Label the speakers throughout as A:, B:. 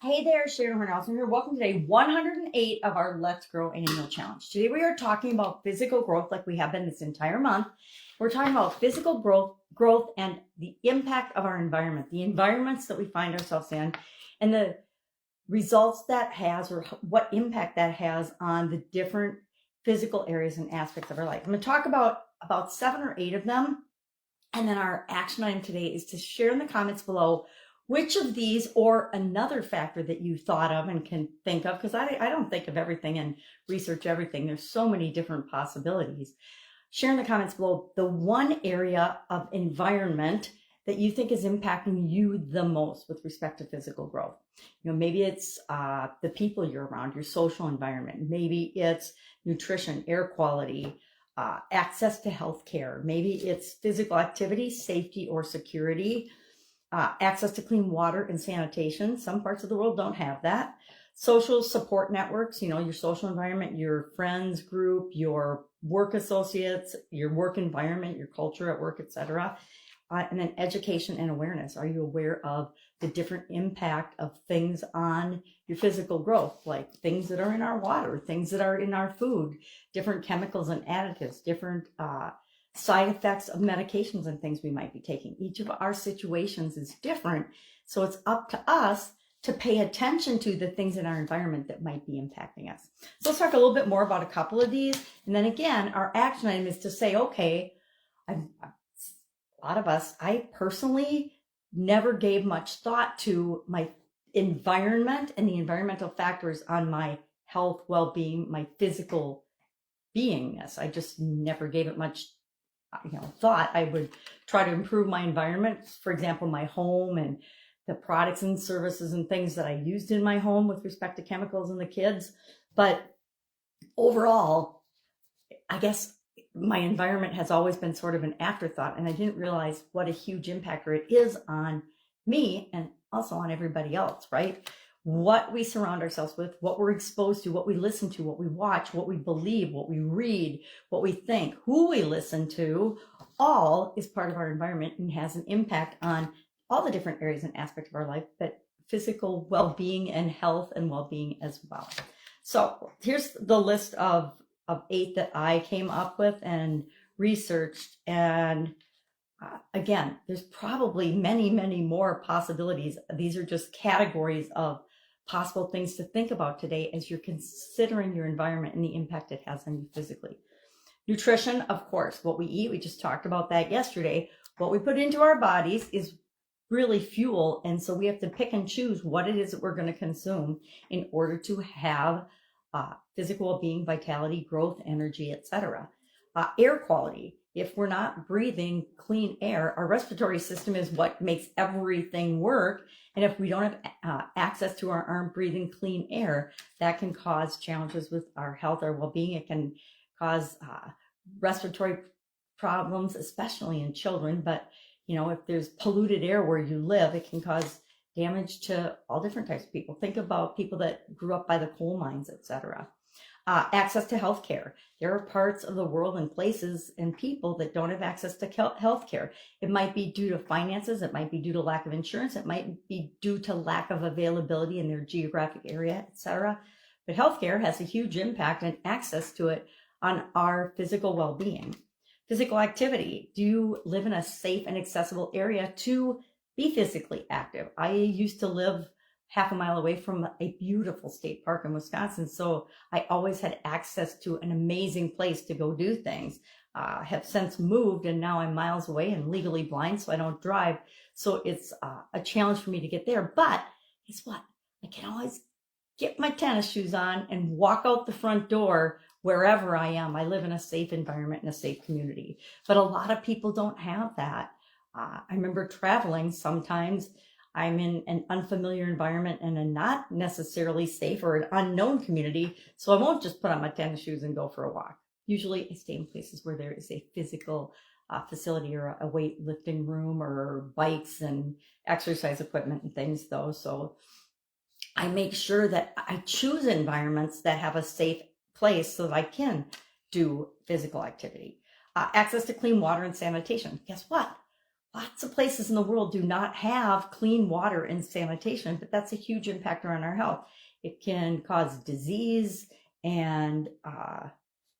A: Hey there, Sharon Horne-Ellstrom here. Welcome to day 108 of our Let's Grow Annual Challenge. Today we are talking about physical growth like we have been this entire month. We're talking about physical growth and the impact of our environment, the environments that we find ourselves in, and the results that has or what impact that has on the different physical areas and aspects of our life. I'm going to talk about 7 or 8 of them. And then our action item today is to share in the comments below which of these or another factor that you thought of and can think of, because I don't think of everything and research everything. There's so many different possibilities. Share in the comments below the one area of environment that you think is impacting you the most with respect to physical growth. Maybe it's the people you're around, your social environment. Maybe it's nutrition, air quality, access to health care. Maybe it's physical activity, safety, or security. Access to clean water and sanitation. Some parts of the world don't have that. Social support networks, your social environment, your friends group, your work associates, your work environment, your culture at work, etc. And then education and awareness. Are you aware of the different impact of things on your physical growth, like things that are in our water, things that are in our food, different chemicals and additives, different side effects of medications and things we might be taking. Each of our situations is different. So it's up to us to pay attention to the things in our environment that might be impacting us. So let's talk a little bit more about a couple of these. And then again, our action item is to say, okay, a lot of us, I personally never gave much thought to my environment and the environmental factors on my health, well-being, my physical beingness. I just never gave it much thought. I would try to improve my environment, for example, my home and the products and services and things that I used in my home with respect to chemicals and the kids. But overall, I guess my environment has always been sort of an afterthought, and I didn't realize what a huge impactor it is on me and also on everybody else, right? What we surround ourselves with, what we're exposed to, what we listen to, what we watch, what we believe, what we read, what we think, who we listen to, all is part of our environment and has an impact on all the different areas and aspects of our life, but physical well-being and health and well-being as well. So here's the list of 8 that I came up with and researched. And again, there's probably many, many more possibilities. These are just categories of possible things to think about today as you're considering your environment and the impact it has on you physically. Nutrition, of course, what we eat, we just talked about that yesterday. What we put into our bodies is really fuel, and so we have to pick and choose what it is that we're going to consume in order to have physical well-being, vitality, growth, energy, etc. Air quality. If we're not breathing clean air, our respiratory system is what makes everything work. And if we don't have access to our aren't breathing clean air, that can cause challenges with our health, our well-being. It can cause respiratory problems, especially in children. But, if there's polluted air where you live, it can cause damage to all different types of people. Think about people that grew up by the coal mines, etc. Access to health care. There are parts of the world and places and people that don't have access to health care. It might be due to finances. It might be due to lack of insurance. It might be due to lack of availability in their geographic area, etc. But healthcare has a huge impact and access to it on our physical well-being. Physical activity. Do you live in a safe and accessible area to be physically active? I used to live half a mile away from a beautiful state park in Wisconsin. So I always had access to an amazing place to go do things. Have since moved and now I'm miles away and legally blind, so I don't drive. So it's a challenge for me to get there. But guess what? I can always get my tennis shoes on and walk out the front door wherever I am. I live in a safe environment and a safe community. But a lot of people don't have that. I remember traveling sometimes. I'm in an unfamiliar environment and a not necessarily safe or an unknown community, so I won't just put on my tennis shoes and go for a walk. Usually I stay in places where there is a physical facility or a weightlifting room or bikes and exercise equipment and things though. So I make sure that I choose environments that have a safe place so that I can do physical activity. Access to clean water and sanitation. Guess what? lots of places in the world do not have clean water and sanitation, but that's a huge impact on our health. It can cause disease and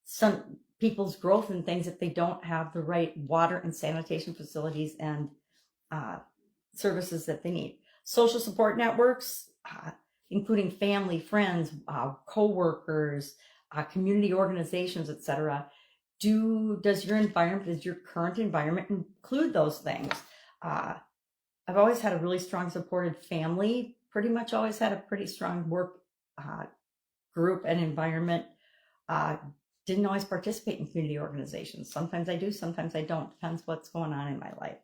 A: some people's growth and things if they don't have the right water and sanitation facilities and services that they need. Social support networks, including family, friends, co-workers, community organizations, etc. Does your current environment include those things? I've always had a really strong supported family, pretty much always had a pretty strong work group and environment. Didn't always participate in community organizations. Sometimes I do, sometimes I don't. Depends what's going on in my life.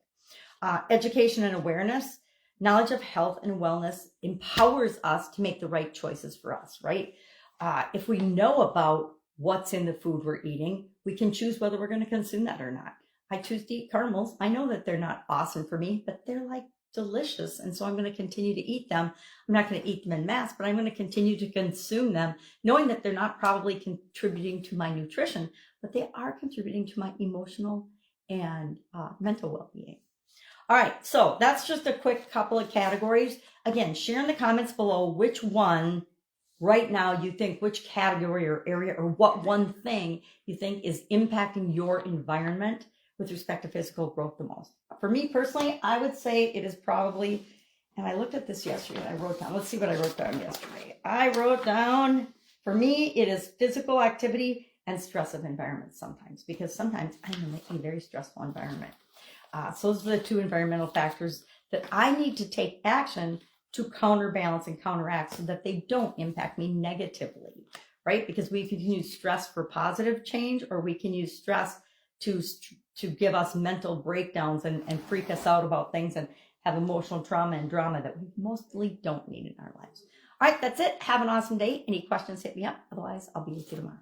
A: Education and awareness. Knowledge of health and wellness empowers us to make the right choices for us, right? If we know about what's in the food we're eating, we can choose whether we're going to consume that or not. I choose to eat caramels. I know that they're not awesome for me, but they're like delicious. And so I'm going to continue to eat them. I'm not going to eat them en masse, but I'm going to continue to consume them, knowing that they're not probably contributing to my nutrition, but they are contributing to my emotional and mental well-being. All right, so that's just a quick couple of categories. Again, share in the comments below which one right now you think, which category or area or what one thing you think is impacting your environment with respect to physical growth the most. For me personally, I would say it is probably, and I looked at this yesterday, I wrote down, let's see what I wrote down yesterday. I wrote down, for me, it is physical activity and stress of environments sometimes, because sometimes I'm in a very stressful environment. So those are the two environmental factors that I need to take action to counterbalance and counteract so that they don't impact me negatively, right? Because we can use stress for positive change, or we can use stress to give us mental breakdowns and freak us out about things and have emotional trauma and drama that we mostly don't need in our lives. All right, that's it. Have an awesome day. Any questions, hit me up. Otherwise, I'll be with you tomorrow.